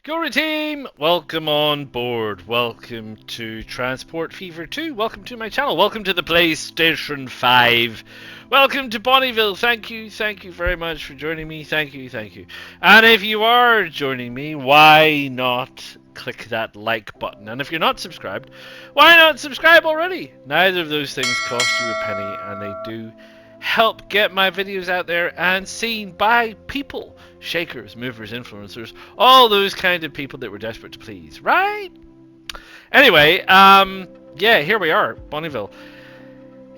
Glory team, welcome on board. Welcome to Transport Fever 2. Welcome to my channel. Welcome to the PlayStation 5. Welcome to Bonneyville. Thank you very much for joining me. Thank you. And if you are joining me, why not click that like button? And if you're not subscribed, why not subscribe already? Neither of those things cost you a penny, and they do help get my videos out there and seen by people, shakers, movers, influencers, all those kind of people that we're desperate to please, right? Anyway, yeah, here we are, Bonneyville.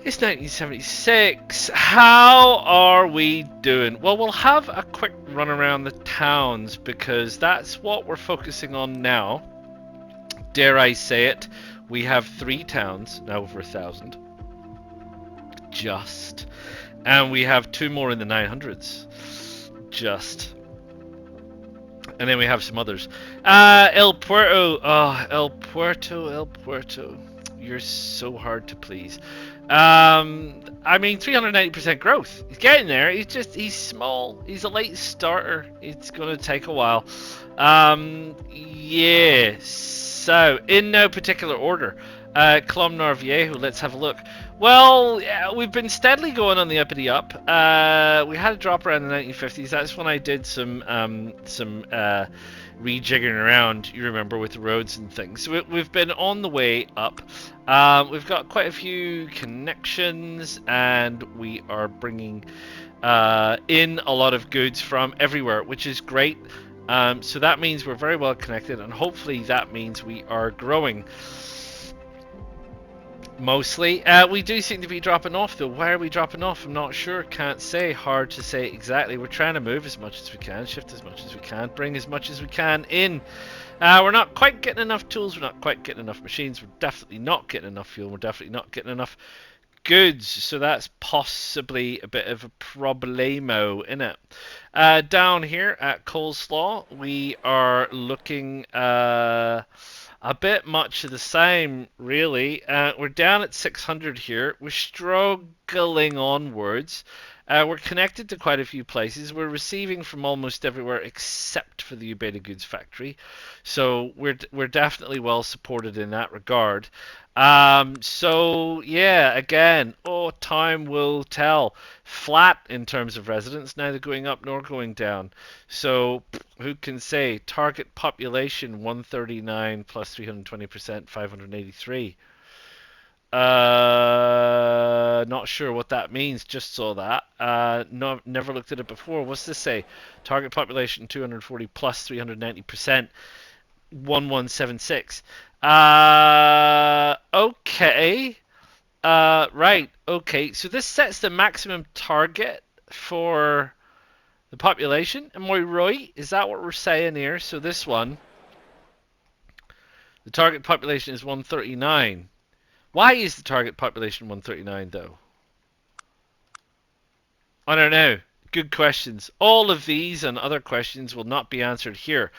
It's 1976. How are we doing? Well, we'll have a quick run around the towns because that's what we're focusing on now. Dare I say it? We have 3 towns, now over 1,000. Just. And we have 2 more in the 900s. Just. And then we have some others. El Puerto. Oh, El Puerto. You're so hard to please. I mean, 390% growth. He's getting there. He's small. He's a late starter. It's going to take a while. Yeah. So, in no particular order. Columnar Viejo, let's have a look. Well, yeah, we've been steadily going on the uppity up. We had a drop around the 1950s. That's when I did some rejiggering around, you remember, with the roads and things. So we've been on the way up. We've got quite a few connections, and we are bringing in a lot of goods from everywhere, which is great. So that means we're very well connected, and hopefully that means we are growing. Mostly. We do seem to be dropping off though. Why are we dropping off? I'm not sure. Can't say. Hard to say exactly. We're trying to move as much as we can, shift as much as we can, bring as much as we can in. We're not quite getting enough tools. We're not quite getting enough machines. We're definitely not getting enough fuel. We're definitely not getting enough goods. So that's possibly a bit of a problemo in it. Down here at Coleslaw, we are looking a bit much of the same, really. We're down at 600 here. We're struggling onwards. We're connected to quite a few places. We're receiving from almost everywhere except for the Ubeda Goods Factory. So we're definitely well supported in that regard. So yeah, again, time will tell. Flat in terms of residents, neither going up nor going down. So who can say? Target population 139 plus 320%, 583. Not sure what that means. Just saw that. No, never looked at it before. What's this say? Target population 240 plus 390%, 1176. Okay. Right. Okay. So this sets the maximum target for the population. Am I right? Is that what we're saying here? So this one, the target population is 139. Why is the target population 139 though? I don't know. Good questions. All of these and other questions will not be answered here.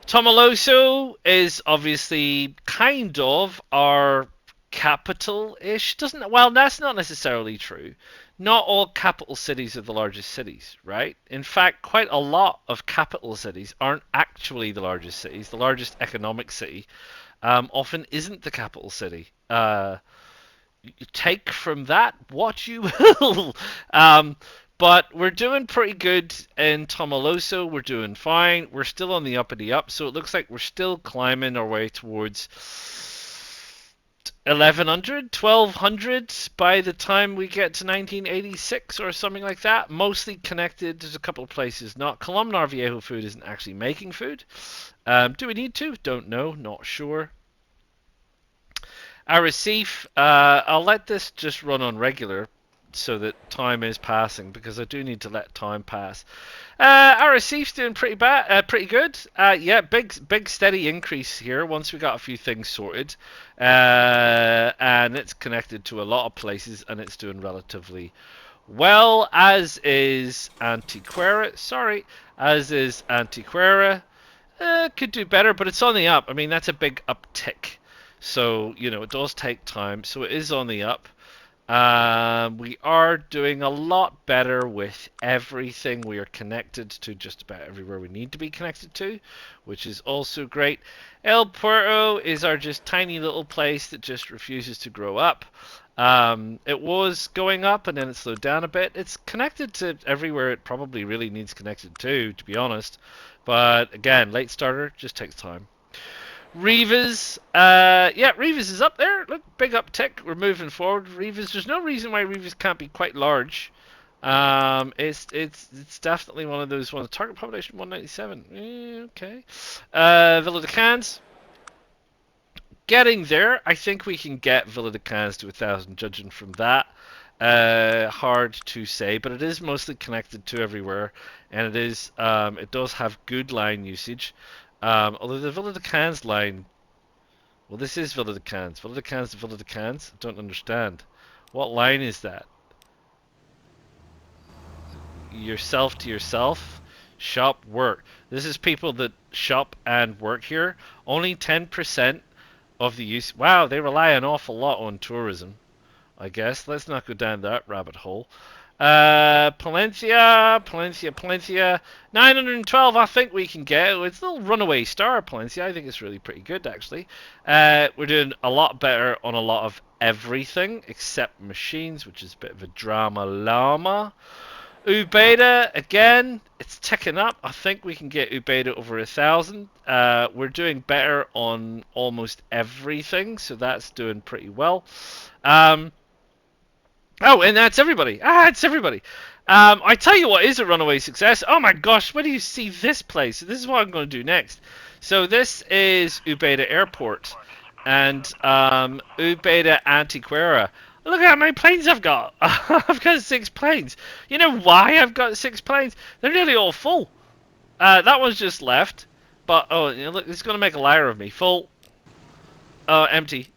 Tomaloso is obviously kind of our capital-ish. Well, that's not necessarily true. Not all capital cities are the largest cities, right? In fact, quite a lot of capital cities aren't actually the largest cities. The largest economic city often isn't the capital city. You take from that what you will. But we're doing pretty good in Tomaloso. We're doing fine. We're still on the uppity up, so it looks like we're still climbing our way towards 1100, 1200 by the time we get to 1986 or something like that. Mostly connected. There's a couple of places not. Columnar Viejo food isn't actually making food. Do we need to? Don't know. Not sure. Arrecife, I'll let this just run on regular so that time is passing because I do need to let time pass. Arrecife's doing pretty good. Yeah, big steady increase here once we got a few things sorted, and it's connected to a lot of places and it's doing relatively well. As is Antequera. Sorry, as is Antequera. Could do better, but it's on the up. I mean, that's a big uptick. So, you know, it does take time. So it is on the up. We are doing a lot better with everything. We are connected to just about everywhere we need to be connected to, which is also great. El Puerto is our just tiny little place that just refuses to grow up. It was going up and then it slowed down a bit. It's connected to everywhere it probably really needs connected to be honest. But again, late starter just takes time. Reavers, yeah, Reavers is up there. Look, big uptick. We're moving forward. Reavers, there's no reason why Reavers can't be quite large. It's definitely one of those ones. Target population 197. Okay. Villa de Cans, getting there. I think we can get Villa de Cans to 1,000, judging from that. Hard to say, but it is mostly connected to everywhere, and it does have good line usage. Although the Villa de Cans line, well, this is Villa de Cans. Villa de Cans to Villa de Cans? I don't understand. What line is that? Yourself to yourself? Shop, work. This is people that shop and work here. Only 10% of the use. Wow, they rely an awful lot on tourism, I guess. Let's not go down that rabbit hole. Palencia. 912, I think we can get. It's a little runaway star, Palencia. I think it's really pretty good, actually. We're doing a lot better on a lot of everything except machines, which is a bit of a drama llama. Ubeda, again, it's ticking up. I think we can get Ubeda over 1,000. We're doing better on almost everything, so that's doing pretty well. Oh, and that's everybody. It's everybody. I tell you what is a runaway success. Oh my gosh, where do you see this place? This is what I'm going to do next. So this is Ubeda Airport and Ubeda Antequera. Look at how many planes I've got. I've got 6 planes. You know why I've got 6 planes? They're nearly all full. That one's just left. But, oh, you know, look, it's going to make a liar of me. Full. Oh, empty.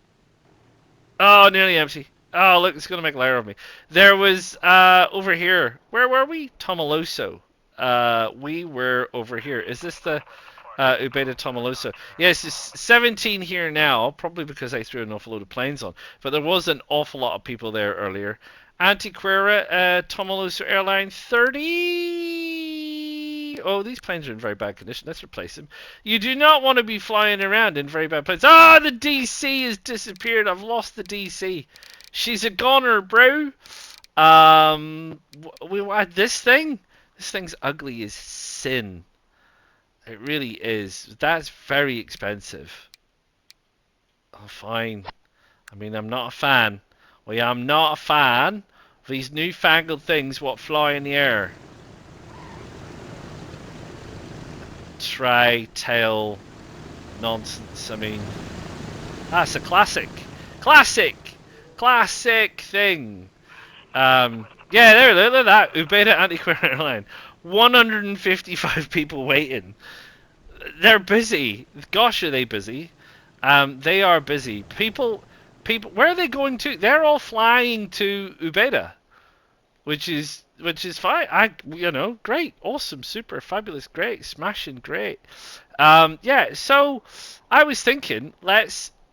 Oh, nearly empty. Oh, look, it's going to make a liar of me. There was, over here. Where were we? Tomaloso. We were over here. Is this the Ubeda Tomaloso? Yes, it's 17 here now, probably because I threw an awful load of planes on. But there was an awful lot of people there earlier. Antequera, Tomaloso Airline, 30. Oh, these planes are in very bad condition. Let's replace them. You do not want to be flying around in very bad planes. Ah, the DC has disappeared. I've lost the DC. She's a goner, bro. We had this thing. This thing's ugly as sin. It really is. That's very expensive. Oh, fine. I mean, I'm not a fan. Well, yeah, I'm not a fan of these newfangled things what fly in the air. Tri-tail nonsense. I mean, that's a classic. Classic thing. Yeah, there, look at that. Ubeda Antequera Airline. 155 people waiting. They're busy. Gosh, are they busy? They are busy. People, where are they going to? They're all flying to Ubeda, which is fine. Great, awesome, super, fabulous, great, smashing, great. Yeah. So, I was thinking,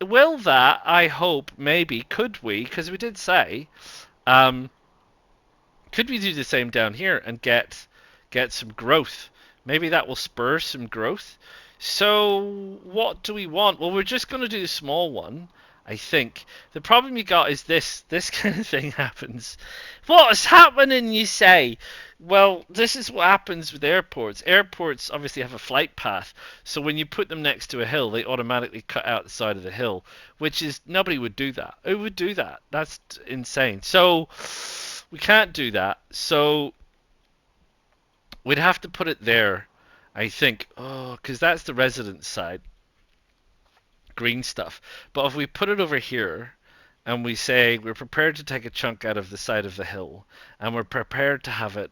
will that? I hope maybe could we? Because we did say, could we do the same down here and get some growth? Maybe that will spur some growth. So what do we want? Well, we're just going to do a small one, I think. The problem you got is this kind of thing happens. What's happening, you say? Well, this is what happens with airports. Airports obviously have a flight path, so when you put them next to a hill, they automatically cut out the side of the hill, which is, nobody would do that. Who would do that? That's insane. So we can't do that. So we'd have to put it there, I think. Oh, because that's the residence side. Green stuff. But if we put it over here and we say we're prepared to take a chunk out of the side of the hill and we're prepared to have it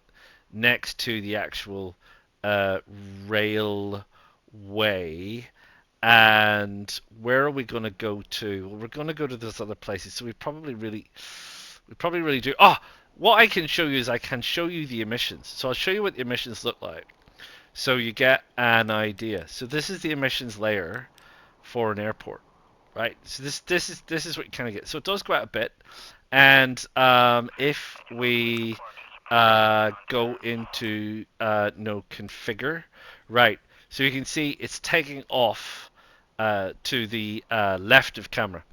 next to the actual railway, and where are we going to go to? Well, we're going to go to those other places. So we probably really do. Oh, what I can show you is I can show you the emissions. So I'll show you what the emissions look like, so you get an idea. So this is the emissions layer for an airport, right? So this is what you kind of get. So it does go out a bit, And if we go into no configure, right? So you can see it's taking off to the left of camera.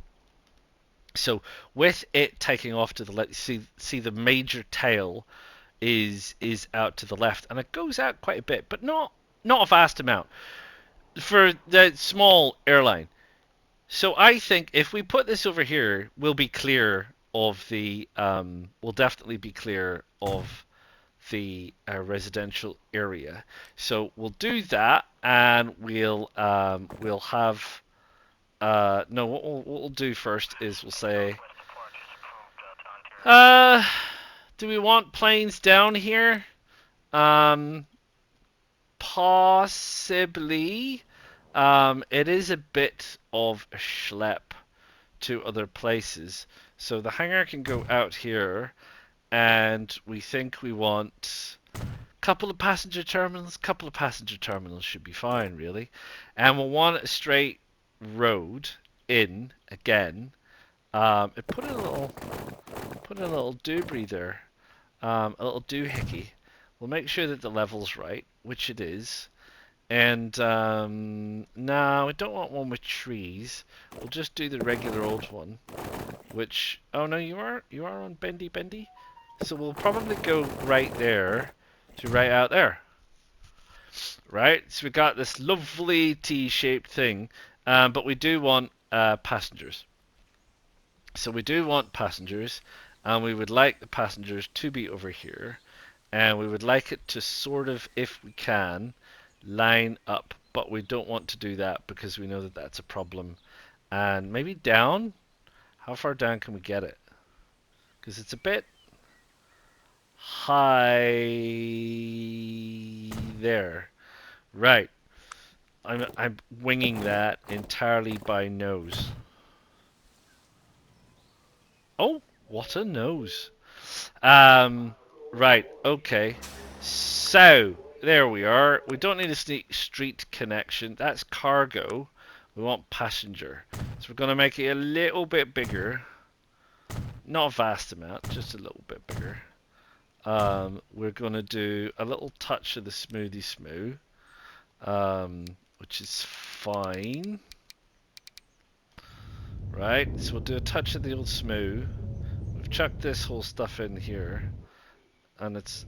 So with it taking off to the left, see the major tail is out to the left, and it goes out quite a bit, but not a vast amount for the small airline. So I think if we put this over here, we'll be clear of the we'll definitely be clear of the residential area. So we'll do that, and we'll have no. What we'll do first is we'll say, uh, do we want planes down here? Um, Possibly. It is a bit of a schlep to other places. So the hangar can go out here, and we think we want a couple of passenger terminals. Couple of passenger terminals should be fine, really. And we'll want a straight road in again. Put in a little doobry there, a little doohickey. We'll make sure that the level's right, which it is. And no, we don't want one with trees. We'll just do the regular old one. Which, oh no, you are on bendy. So we'll probably go right there to right out there. Right, so we got this lovely T-shaped thing, but we do want passengers. So we do want passengers, and we would like the passengers to be over here, and we would like it to sort of, if we can, line up, but we don't want to do that because we know that that's a problem. And maybe down? How far down can we get it? Because it's a bit high there. Right. I'm winging that entirely by nose. Oh, what a nose. Right, okay. So, there we are. We don't need a street connection. That's cargo. We want passenger. So we're going to make it a little bit bigger. Not a vast amount, just a little bit bigger. We're going to do a little touch of the smoothie smooth, which is fine. Right, so we'll do a touch of the old smooth. We've chucked this whole stuff in here, and it's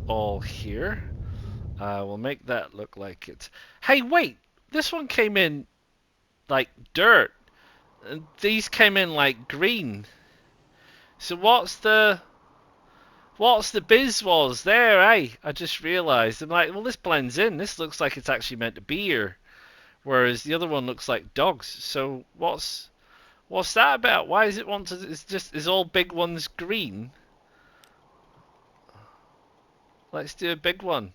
all here. We'll make that look like it's. Hey, wait! This one came in like dirt, and these came in like green. So what's the biz was there, eh? I just realised. I'm like, well, this blends in. This looks like it's actually meant to be here, whereas the other one looks like dogs. So what's that about? Why is it want to? Is all big ones green? Let's do a big one.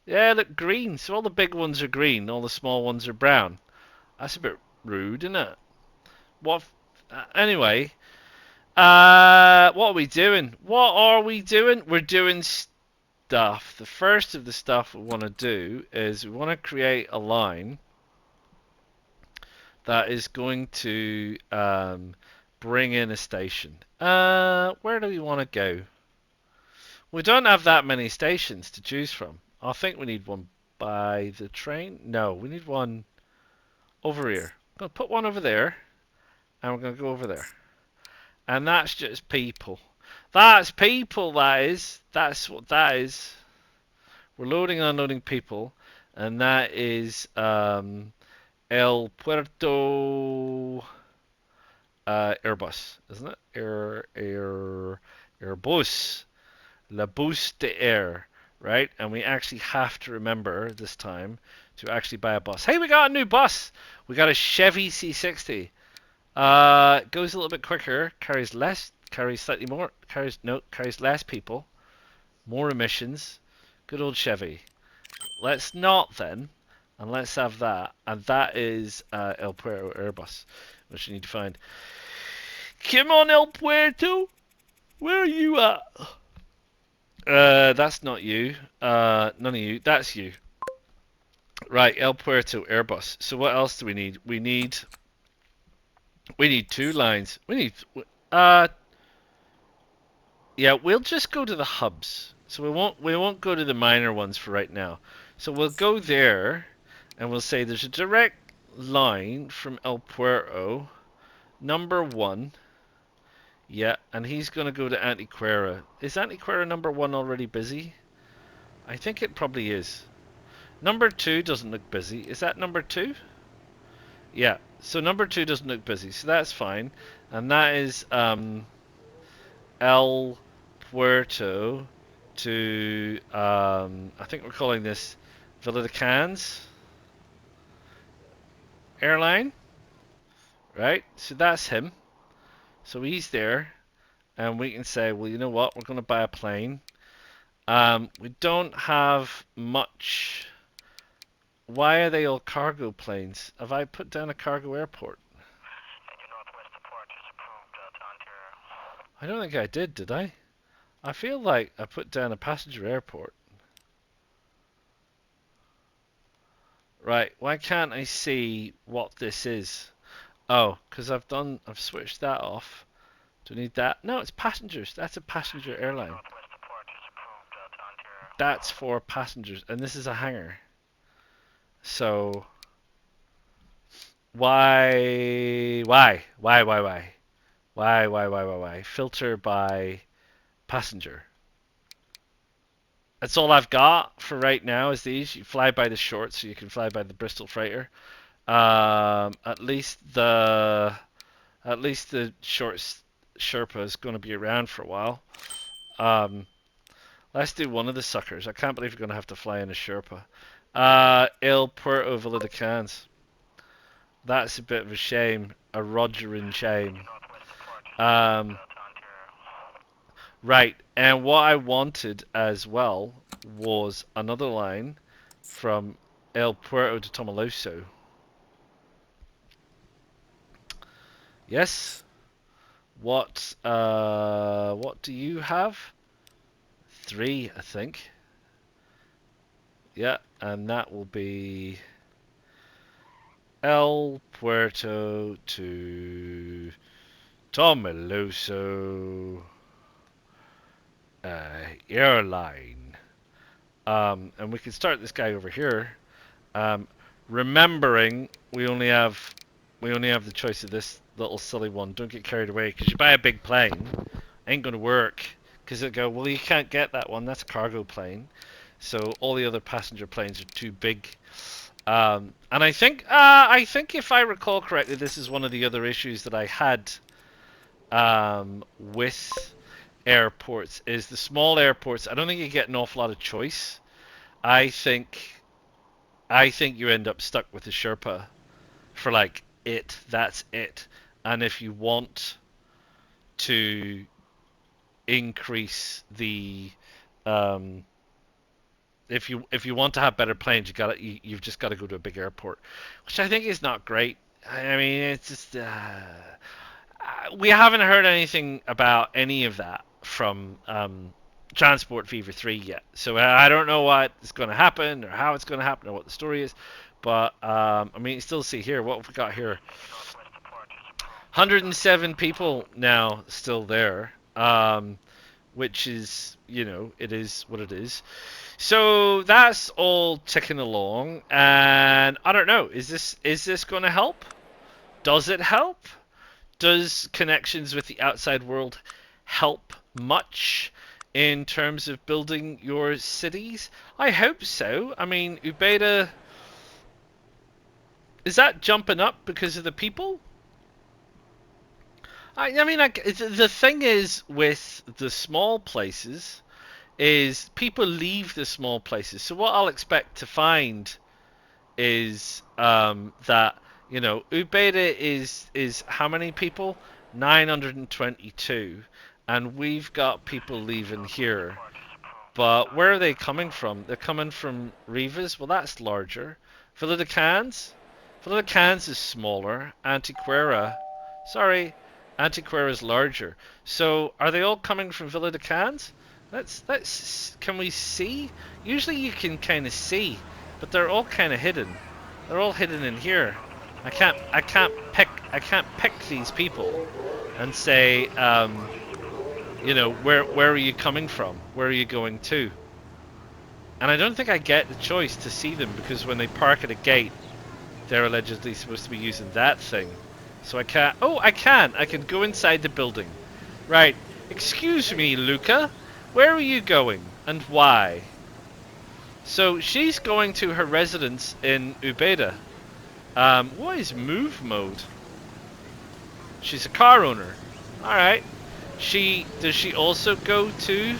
Yeah, look, green. So all the big ones are green, all the small ones are brown. That's a bit rude, isn't it? What? Anyway, what are we doing? What are we doing? We're doing stuff. The first of the stuff we want to do is we want to create a line that is going to bring in a station. Where do we want to go? We don't have that many stations to choose from. I think we need one by the train. No, we need one over here. I'm going to put one over there, and we're going to go over there. And that's just people. That's people, that is. That's what that is. We're loading and unloading people, and that is El Puerto Airbus, isn't it? Airbus. La Bus de Air, right? And we actually have to remember this time to actually buy a bus. Hey, we got a new bus. We got a Chevy C60. Goes a little bit quicker, carries slightly more, carries less people, more emissions. Good old Chevy. Let's not then, and let's have that. And that is El Puerto Airbus, which you need to find. Come on, El Puerto. Where are you at? That's not you. None of you. That's you. Right, El Puerto Airbus. So what else do we need? We need two lines. Uh, yeah, we'll just go to the hubs. So we won't go to the minor ones for right now. So we'll go there, and we'll say there's a direct line from El Puerto, number 1. Yeah, and he's gonna go to Antequera. Is Antequera number 1 already busy? I think it probably is. Number 2 doesn't look busy. Is that number 2? Yeah. So number 2 doesn't look busy, so that's fine. And that is El Puerto to I think we're calling this Villa de Cans airline, right? So that's him. So he's there, and we can say, well, you know what? We're going to buy a plane. We don't have much. Why are they all cargo planes? Have I put down a cargo airport? I don't think I did I? I feel like I put down a passenger airport. Right, why can't I see what this is? Oh, because I've switched that off. Do I need that? No, it's passengers. That's a passenger airline. That's for passengers, and this is a hangar. So, why? Filter by passenger. That's all I've got for right now is these. You fly by the short, so you can fly by the Bristol freighter. At least the short Sherpa is going to be around for a while. Let's do one of the suckers. I can't believe we're going to have to fly in a Sherpa. El Puerto Villa de Cans. That's a bit of a shame. A Rogerin shame. Right, and what I wanted as well was another line from El Puerto de Tomaloso. Yes. What do you have? 3, I think. Yeah, and that will be El Puerto to Tomaloso airline. And we can start this guy over here. Remembering we only have the choice of this little silly one. Don't get carried away, because you buy a big plane, ain't gonna work. Because it'll go, well, you can't get that one. That's a cargo plane. So all the other passenger planes are too big. And I think if I recall correctly, this is one of the other issues that I had with airports is the small airports. I don't think you get an awful lot of choice. I think you end up stuck with the Sherpa for like that's it. And if you want to increase the if you want to have better planes, you've just got to go to a big airport, which I think is not great. I mean, it's just we haven't heard anything about any of that from Transport Fever 3 yet. So I don't know what is going to happen or how it's going to happen or what the story is. But I mean, you still see here, what have we got here? 107 people now still there, which is, it is what it is. So that's all ticking along, and I don't know, is this going to help? Does it help? Does connections with the outside world help much in terms of building your cities? I hope so. I mean, Ubeda, is that jumping up because of the people? I mean, the thing is with the small places is people leave the small places. So what I'll expect to find is that Ubeda is how many people? 922, and we've got people leaving here. But where are they coming from? They're coming from Rivas. Well, that's larger. Villa de Cans. Villa de Cans is smaller. Antequera. Sorry, Antequera is larger. So are they all coming from Villa de Cans? Let's. Can we see? Usually you can kind of see, but they're all kind of hidden. They're all hidden in here. I can't pick these people. and say, you know, where are you coming from? Where are you going to? And I don't think I get the choice to see them, because when they park at a gate, they're allegedly supposed to be using that thing. So I can't... Oh, I can! I can go inside the building. Right. Excuse me, Luca. Where are you going? And why? So she's going to her residence in Ubeda. What is move mode? She's a car owner. Alright. Does she also go to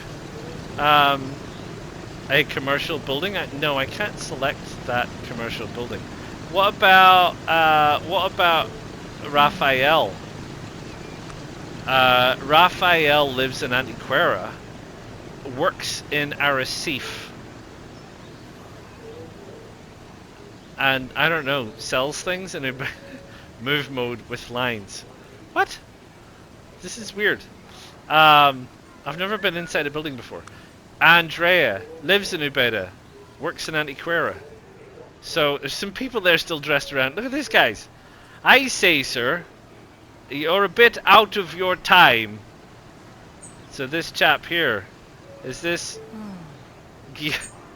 a commercial building? No, I can't select that commercial building. What about Raphael? Raphael lives in Antequera, works in Arrecife, and I don't know, sells things in a move mode with lines. What? This is weird. I've never been inside a building before. Andrea lives in Ubeda, works in Antequera. So there's some people there still dressed around. Look at these guys. I say, sir, you're a bit out of your time. So this chap here, is this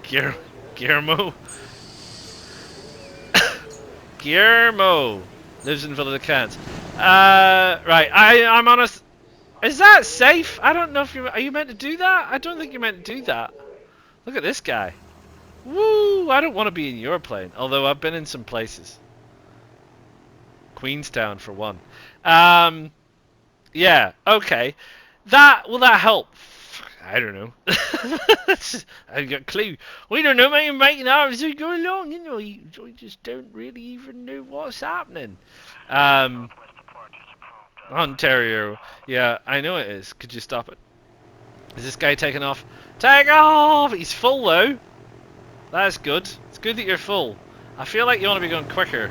Guillermo? Guillermo lives in Villa de Cans. Right, I'm honest. Is that safe? I don't know if are you meant to do that? I don't think you're meant to do that. Look at this guy. Woo! I don't want to be in your plane, although I've been in some places. Queenstown for one. Yeah, okay. Will that help? I don't know. I got a clue. We don't know, mate. You know, as we go along, you know, we just don't really even know what's happening. Ontario. Yeah, I know it is. Could you stop it? Is this guy taking off? Take off! He's full though. That's good. It's good that you're full. I feel like you want to be going quicker.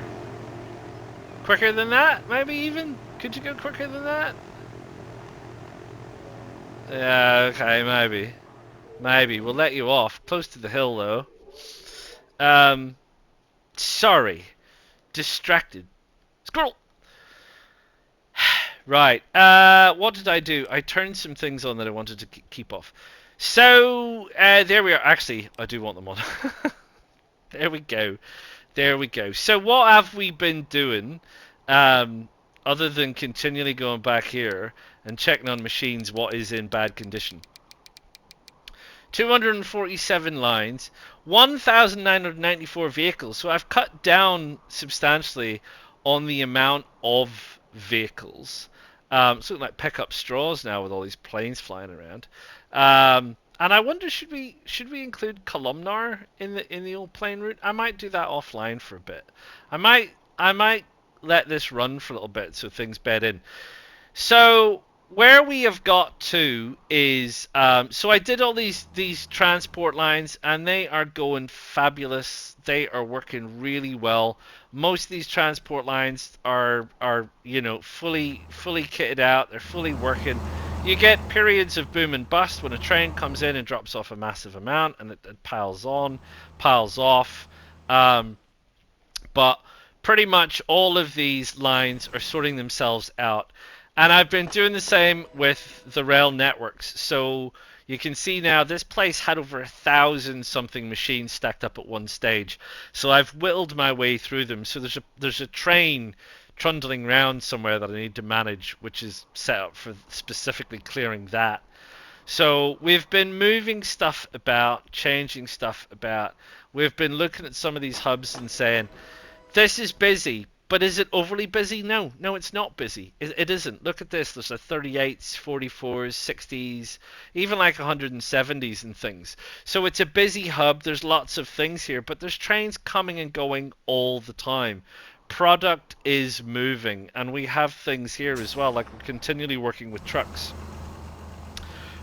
Quicker than that, maybe even? Could you go quicker than that? Yeah, okay, maybe. Maybe. We'll let you off. Close to the hill, though. Sorry. Distracted. Squirrel! Right. What did I do? I turned some things on that I wanted to keep off. So, there we are. Actually, I do want them on. There we go. There we go. So what have we been doing, other than continually going back here and checking on machines what is in bad condition? 247 lines, 1,994 vehicles. So I've cut down substantially on the amount of vehicles. It's looking like pick up straws now with all these planes flying around. And I wonder, should we include columnar in the old plane route? I might do that offline for a bit. I might let this run for a little bit so things bed in. So where we have got to is so I did all these transport lines, and they are going fabulous. They are working really well. Most of these transport lines are you know, fully kitted out. They're fully working. You get periods of boom and bust when a train comes in and drops off a massive amount, and it piles on, piles off. But pretty much all of these lines are sorting themselves out. And I've been doing the same with the rail networks. So you can see now this place had over 1,000 something machines stacked up at one stage. So I've whittled my way through them. So there's a train trundling around somewhere that I need to manage, which is set up for specifically clearing that. So we've been moving stuff about, changing stuff about. We've been looking at some of these hubs and saying, this is busy, but is it overly busy? No, it's not busy. It isn't. Look at this. There's a 38s, 44s, 60s, even like 170s and things. So it's a busy hub. There's lots of things here, but there's trains coming and going all the time. Product is moving, and we have things here as well, like we're continually working with trucks,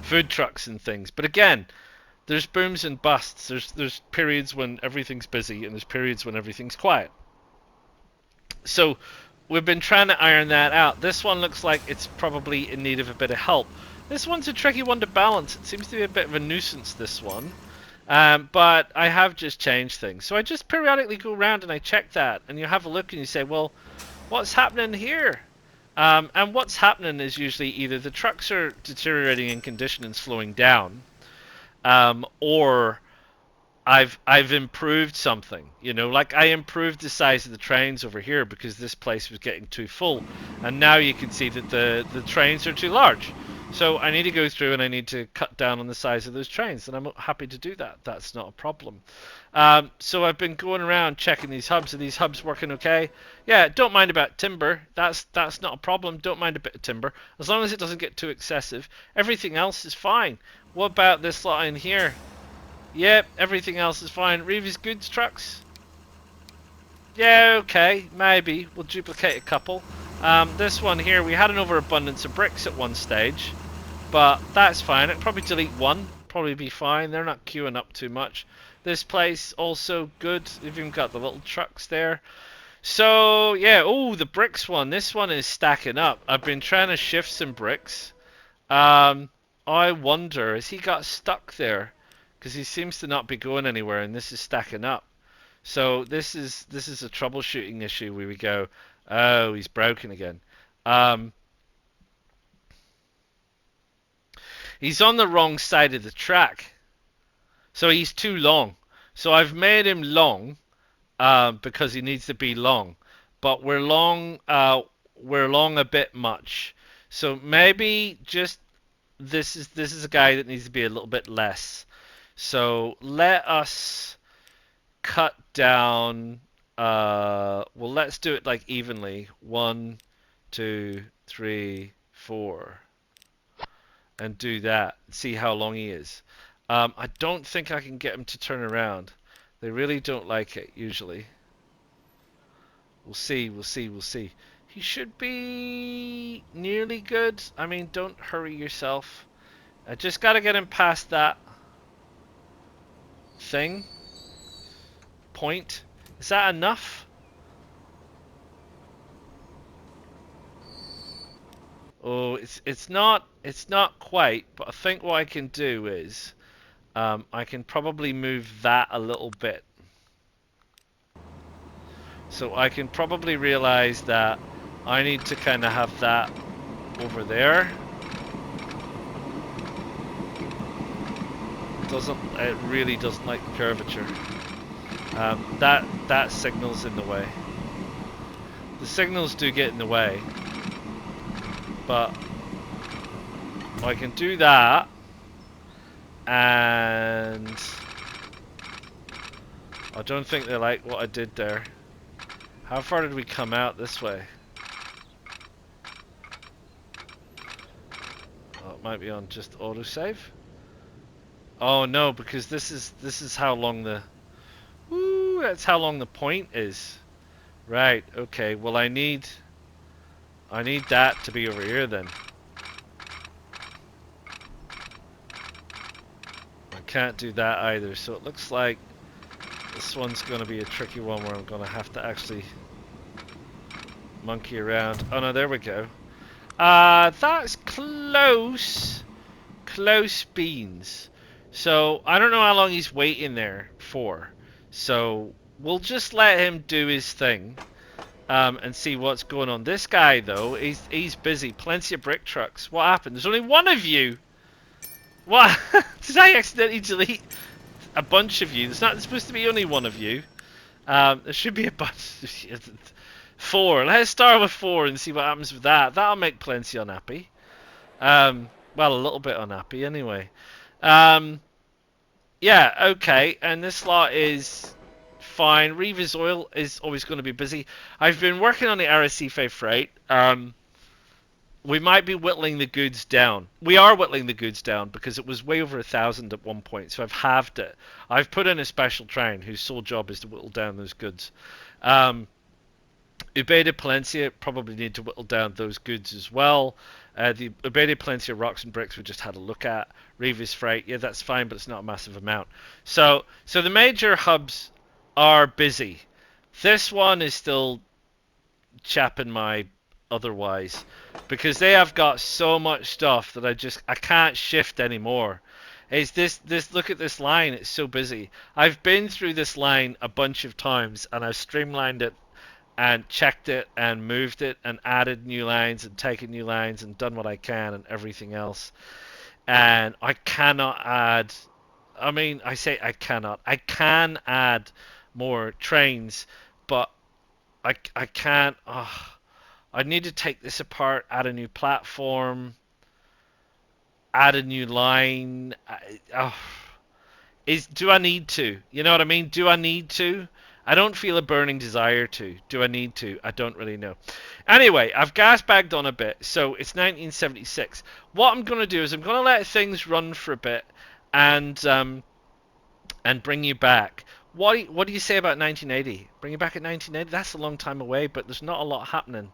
food trucks and things. But again, there's booms and busts. There's periods when everything's busy, and there's periods when everything's quiet. So we've been trying to iron that out. This one looks like it's probably in need of a bit of help. This one's a tricky one to balance. It seems to be a bit of a nuisance, this one. But I have just changed things. So I just periodically go around and I check that. And you have a look and you say, well, what's happening here? And what's happening is usually either the trucks are deteriorating in condition and slowing down, or I've improved something, you know, like I improved the size of the trains over here because this place was getting too full, and now you can see that the trains are too large. So I need to go through and I need to cut down on the size of those trains, and I'm happy to do that. That's not a problem. So I've been going around checking these hubs. Are these hubs working okay? Yeah, don't mind about timber. That's not a problem. Don't mind a bit of timber as long as it doesn't get too excessive. Everything else is fine. What about this line here? Yep, everything else is fine. Reeves goods trucks? Yeah, okay, maybe. We'll duplicate a couple. This one here, we had an overabundance of bricks at one stage, but that's fine. I'd probably delete one, probably be fine. They're not queuing up too much. This place, also good. We've even got the little trucks there. So, yeah, oh, the bricks one. This one is stacking up. I've been trying to shift some bricks. I wonder, has he got stuck there? Because he seems to not be going anywhere, and this is stacking up. So this is a troubleshooting issue where we go, oh, he's broken again. He's on the wrong side of the track, so he's too long. So I've made him long because he needs to be long, but we're long a bit much. So maybe just this is a guy that needs to be a little bit less. So let us cut down. Well, let's do it like evenly. 1, 2, 3, 4, and do that. See how long he is. I don't think I can get him to turn around. They really don't like it usually. We'll see. We'll see. We'll see. He should be nearly good. I mean, don't hurry yourself. I just got to get him past that thing. Point. Is that enough? Oh, it's not quite, but I think what I can do is I can probably move that a little bit. So I can probably realize that I need to kind of have that over there. It really doesn't like the curvature. That signal's in the way. The signals do get in the way, but I can do that, and I don't think they like what I did there. How far did we come out this way? Oh, it might be on just autosave. Oh no, because this is how long the that's how long the point is. Right, okay. Well, I need that to be over here then. I can't do that either, so it looks like this one's going to be a tricky one where I'm going to have to actually monkey around. Oh no, there we go. That's close. Close beans. So, I don't know how long he's waiting there for. So, we'll just let him do his thing. And see what's going on. This guy, though, he's busy. Plenty of brick trucks. What happened? There's only one of you. What? Did I accidentally delete a bunch of you? There's supposed to be only one of you. There should be a bunch. 4. Let's start with 4 and see what happens with that. That'll make plenty unhappy. Well, a little bit unhappy anyway. Yeah, okay. And this lot is fine. Reeves Oil is always going to be busy. I've been working on the Arrecife freight. We might be whittling the goods down. We are whittling the goods down because it was way over 1,000 at one point, so I've halved it. I've put in a special train whose sole job is to whittle down those goods. Ube de Palencia probably need to whittle down those goods as well. The Ube de Palencia rocks and bricks we just had a look at. Reeves freight, yeah, that's fine, but it's not a massive amount. So the major hubs are busy. This one is still chapping my otherwise because they have got so much stuff that I can't shift anymore. It's this look at this line, it's so busy. I've been through this line a bunch of times and I've streamlined it and checked it and moved it and added new lines and taken new lines and done what I can and everything else. And I cannot add. I mean, I say I cannot. I can add more trains, but I can't. I need to take this apart, add a new platform, add a new line. Do I need to? You know what I mean? Do I need to? I don't feel a burning desire to. Do I need to? I don't really know. Anyway, I've gas bagged on a bit, so it's 1976. What I'm going to do is I'm going to let things run for a bit, and bring you back. What do you say about 1980? Bring you back at 1980? That's a long time away, but there's not a lot happening.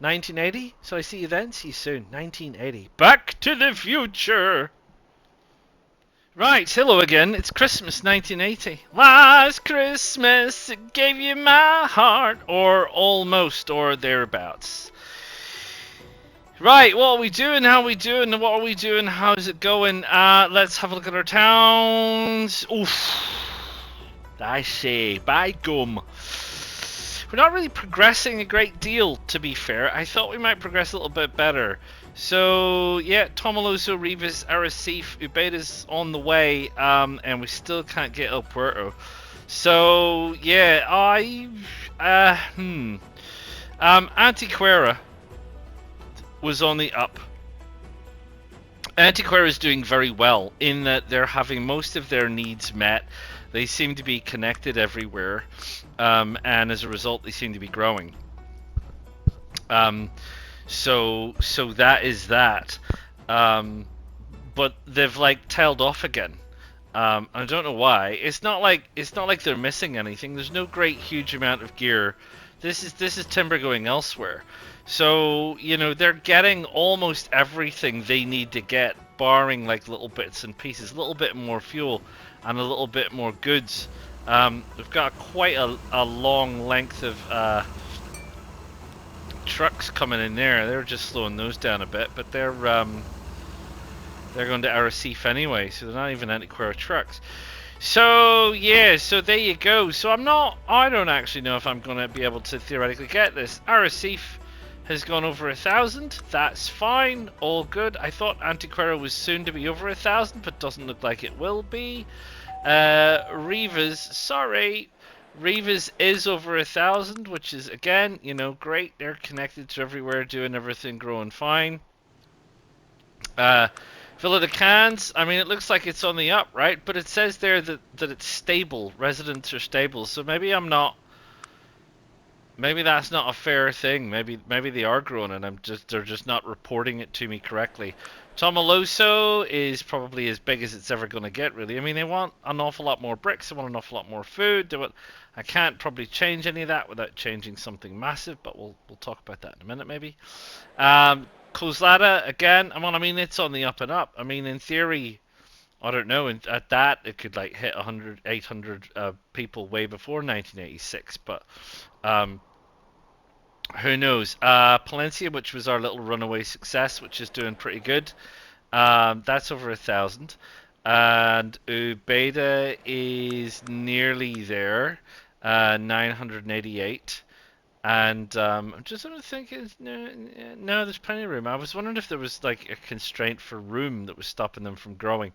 1980? So I see you then. See you soon. 1980. Back to the future. Right, hello again. It's Christmas 1980. Last Christmas, it gave you my heart, or almost, or thereabouts. Right, what are we doing? How are we doing? What are we doing? How's it going? Let's have a look at our towns. Oof. I say, by gum. We're not really progressing a great deal, to be fair. I thought we might progress a little bit better. So, yeah, Tomaloso, Rivas, Arrecife, Ubeda's on the way, and we still can't get El Puerto. So, yeah, Antequera was on the up. Antequera is doing very well in that they're having most of their needs met. They seem to be connected everywhere, and as a result, they seem to be growing. So that is that. But they've like tailed off again. I don't know why. It's not like they're missing anything. There's no great huge amount of gear. This is timber going elsewhere. So, you know, they're getting almost everything they need to get, barring like little bits and pieces, a little bit more fuel and a little bit more goods. We've got quite a long length of trucks coming in there. They're just slowing those down a bit, but they're going to Arrecife anyway, so they're not even Antequera trucks. So yeah, so there you go. So I don't actually know if I'm going to be able to theoretically get this. Arrecife has gone over 1,000. That's fine, all good. I thought Antequera was soon to be over 1,000, but doesn't look like it will be. Rivas, sorry, Rivas is over 1,000, which is again, you know, great. They're connected to everywhere, doing everything, growing fine. Villa de Cans, I mean, it looks like it's on the up, right? But it says there that it's stable. Residents are stable. So maybe that's not a fair thing. Maybe they are growing and they're just not reporting it to me correctly. Tomaloso is probably as big as it's ever going to get, really. I mean, they want an awful lot more bricks. They want an awful lot more food. I can't probably change any of that without changing something massive, but we'll talk about that in a minute, maybe. Coslada, again, I mean, it's on the up and up. I mean, in theory, I don't know, at that, it could like hit 100, 800 people way before 1986, but who knows. Palencia, which was our little runaway success, which is doing pretty good, that's over 1,000. And Ubeda is nearly there, 988. And I'm just sort of thinking, no, there's plenty of room. I was wondering if there was like a constraint for room that was stopping them from growing,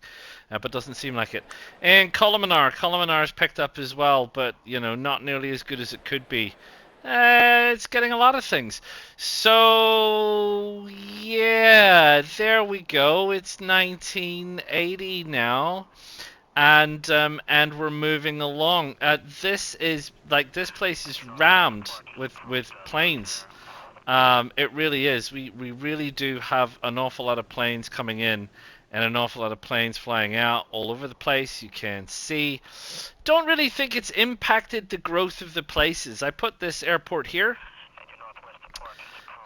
but doesn't seem like it. And Colominar is picked up as well, but you know, not nearly as good as it could be. It's getting a lot of things. So yeah, there we go. It's 1980 now. And we're moving along. This place is rammed with planes. It really is. We really do have an awful lot of planes coming in and an awful lot of planes flying out all over the place. You can see. Don't really think it's impacted the growth of the places. I put this airport here.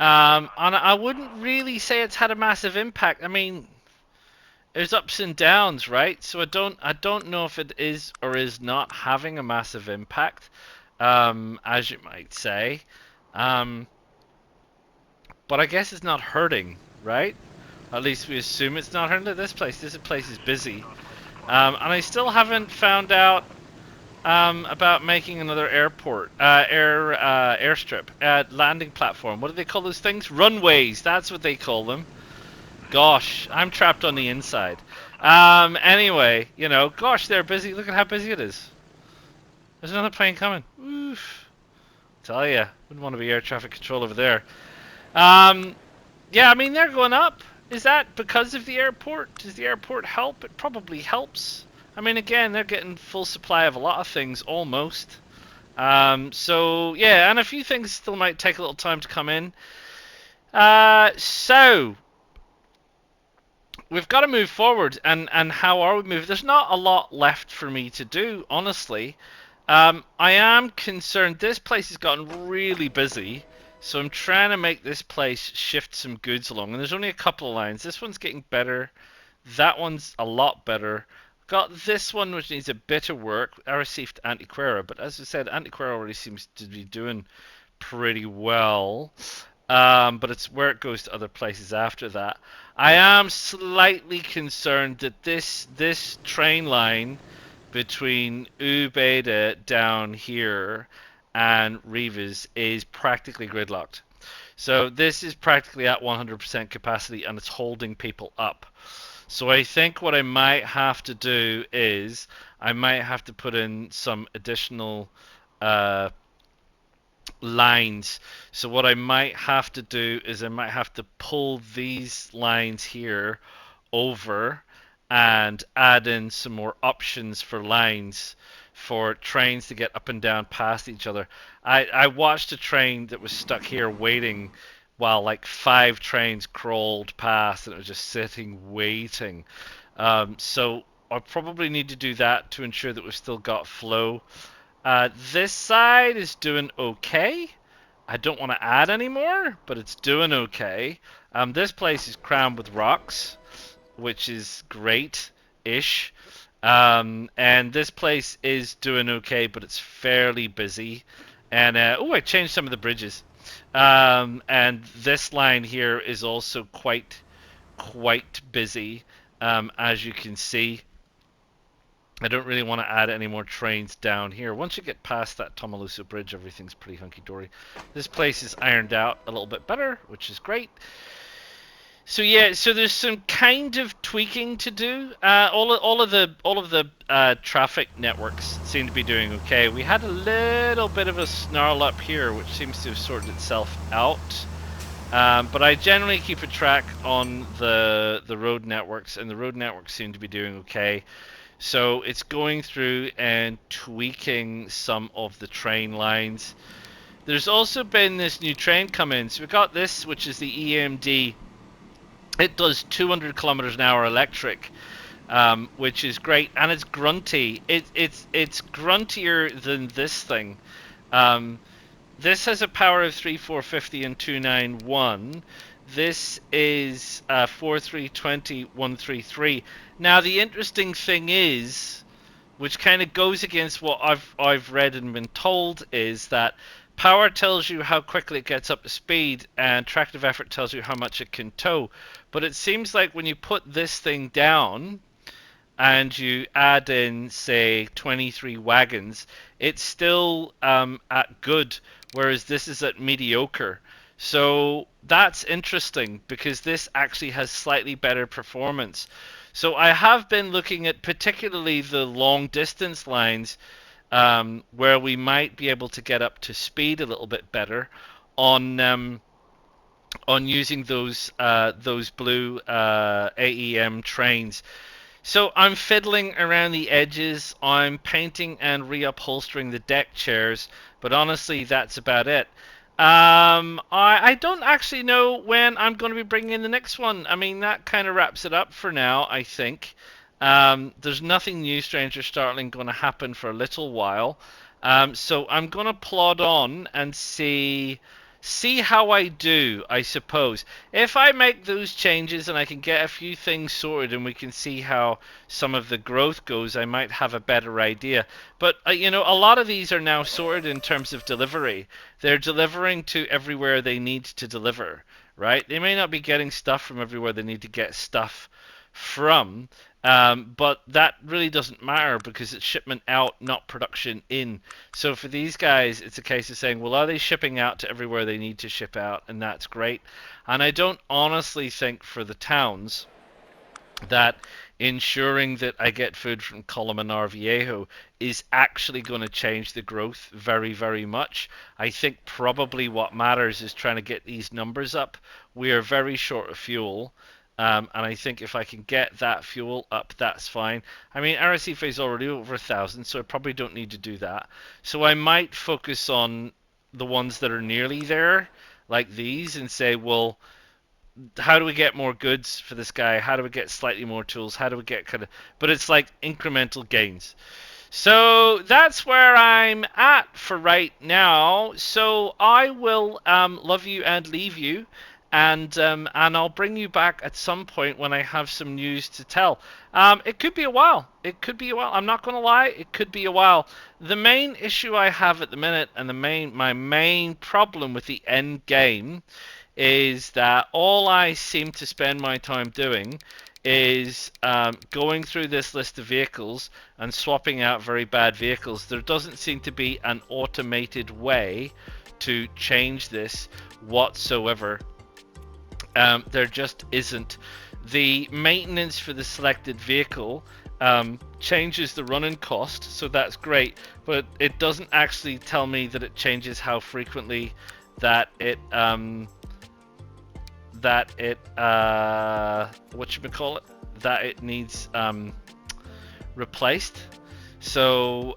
And I wouldn't really say it's had a massive impact. I mean, there's ups and downs, right? So I don't know if it is or is not having a massive impact, as you might say. But I guess it's not hurting, right? At least we assume it's not hurting. This place is busy. And I still haven't found out about making another airstrip, landing platform. What do they call those things? Runways. That's what they call them. Gosh, I'm trapped on the inside. Anyway, gosh, they're busy. Look at how busy it is. There's another plane coming. Oof. Tell ya, wouldn't want to be air traffic control over there. Um, yeah, I mean they're going up. Is that because of the airport? Does the airport help? It probably helps. I mean, again, they're getting full supply of a lot of things almost. So yeah, and a few things still might take a little time to come in. So we've got to move forward, and how are we moving? There's not a lot left for me to do, honestly. I am concerned. This place has gotten really busy, so I'm trying to make this place shift some goods along. And there's only a couple of lines. This one's getting better. That one's a lot better. Got this one which needs a bit of work. I received Antiquera, but as I said, Antiquera already seems to be doing pretty well. But it's where it goes to other places after that. I am slightly concerned that this train line between Ubeda down here and Rivas is practically gridlocked. So this is practically at 100% capacity and it's holding people up. So I think what I might have to do is I might have to put in some additional lines. So what I might have to do is I might have to pull these lines here over and add in some more options for lines for trains to get up and down past each other. I watched a train that was stuck here waiting while like 5 trains crawled past and it was just sitting waiting. So I probably need to do that to ensure that we've still got flow. This side is doing okay. I don't want to add any more, but it's doing okay. This place is crammed with rocks, which is great-ish. And this place is doing okay, but it's fairly busy. And I changed some of the bridges. And this line here is also quite busy, as you can see. I don't really want to add any more trains down here. Once you get past that Tomaluso Bridge, everything's pretty hunky-dory. This place is ironed out a little bit better, which is great. So yeah, so there's some kind of tweaking to do. All of the traffic networks seem to be doing okay. We had a little bit of a snarl up here, which seems to have sorted itself out. But I generally keep a track on the road networks, and the road networks seem to be doing okay. So it's going through and tweaking some of the train lines. There's also been this new train come in. So we got this, which is the EMD. It does 200 kilometers an hour electric, which is great, and it's grunty. It's gruntier than this thing. This has a power of 3450 and 291. This is 4320 133. Now the interesting thing is, which kind of goes against what I've read and been told, is that power tells you how quickly it gets up to speed, and tractive effort tells you how much it can tow. But it seems like when you put this thing down and you add in, say, 23 wagons, it's still at good, whereas this is at mediocre. So that's interesting because this actually has slightly better performance. So I have been looking at particularly the long distance lines, where we might be able to get up to speed a little bit better on using those blue AEM trains. So I'm fiddling around the edges. I'm painting and reupholstering the deck chairs, but honestly, that's about it. I don't actually know when I'm going to be bringing in the next one. I mean, that kind of wraps it up for now, I think. There's nothing new, Stranger Startling, going to happen for a little while. So I'm going to plod on and see how I do, I suppose. If I make those changes and I can get a few things sorted and we can see how some of the growth goes, I might have a better idea. But, a lot of these are now sorted in terms of delivery. They're delivering to everywhere they need to deliver, right? They may not be getting stuff from everywhere they need to get stuff from. But that really doesn't matter because it's shipment out, not production in. So for these guys, it's a case of saying, well, are they shipping out to everywhere they need to ship out? And that's great. And I don't honestly think for the towns that ensuring that I get food from Colmenar Viejo is actually going to change the growth very, very much. I think probably what matters is trying to get these numbers up. We are very short of fuel. And I think if I can get that fuel up, that's fine. I mean, Arrecife is already over 1,000, so I probably don't need to do that. So I might focus on the ones that are nearly there, like these, and say, well, how do we get more goods for this guy? How do we get slightly more tools? How do we get kind of... But it's like incremental gains. So that's where I'm at for right now. So I will love you and leave you, and I'll bring you back at some point when I have some news to tell. It could be a while. It could be a while. I'm not going to lie. It could be a while. The main issue I have at the minute, and my main problem with the end game, is that all I seem to spend my time doing is going through this list of vehicles and swapping out very bad vehicles. There doesn't seem to be an automated way to change this whatsoever. There just isn't. The maintenance for the selected vehicle changes the running cost, so that's great, but it doesn't actually tell me that it changes how frequently that it needs replaced. So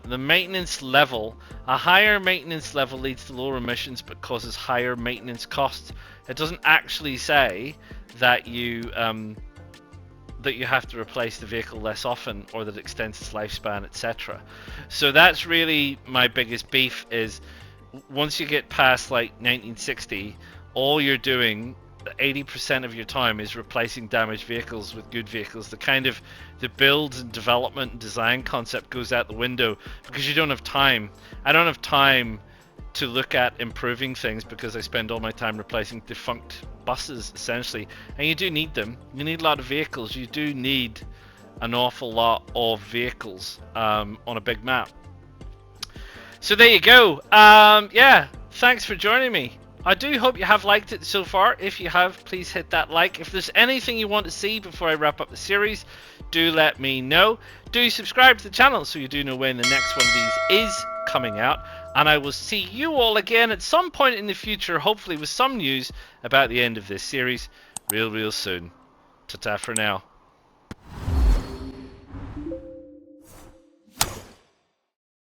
the maintenance level, a higher maintenance level leads to lower emissions but causes higher maintenance costs. It doesn't actually say that you have to replace the vehicle less often or that it extends its lifespan, etc. So that's really my biggest beef, is once you get past like 1960, all you're doing 80% of your time is replacing damaged vehicles with good vehicles. The build and development and design concept goes out the window because you don't have time. I don't have time to look at improving things because I spend all my time replacing defunct buses, essentially. And you do need them. You need a lot of vehicles. You do need an awful lot of vehicles on a big map. So there you go. Yeah, thanks for joining me. I do hope you have liked it so far. If you have, please hit that like. If there's anything you want to see before I wrap up the series, do let me know. Do subscribe to the channel so you do know when the next one of these is coming out. And I will see you all again at some point in the future, hopefully with some news about the end of this series real soon. Ta-ta for now.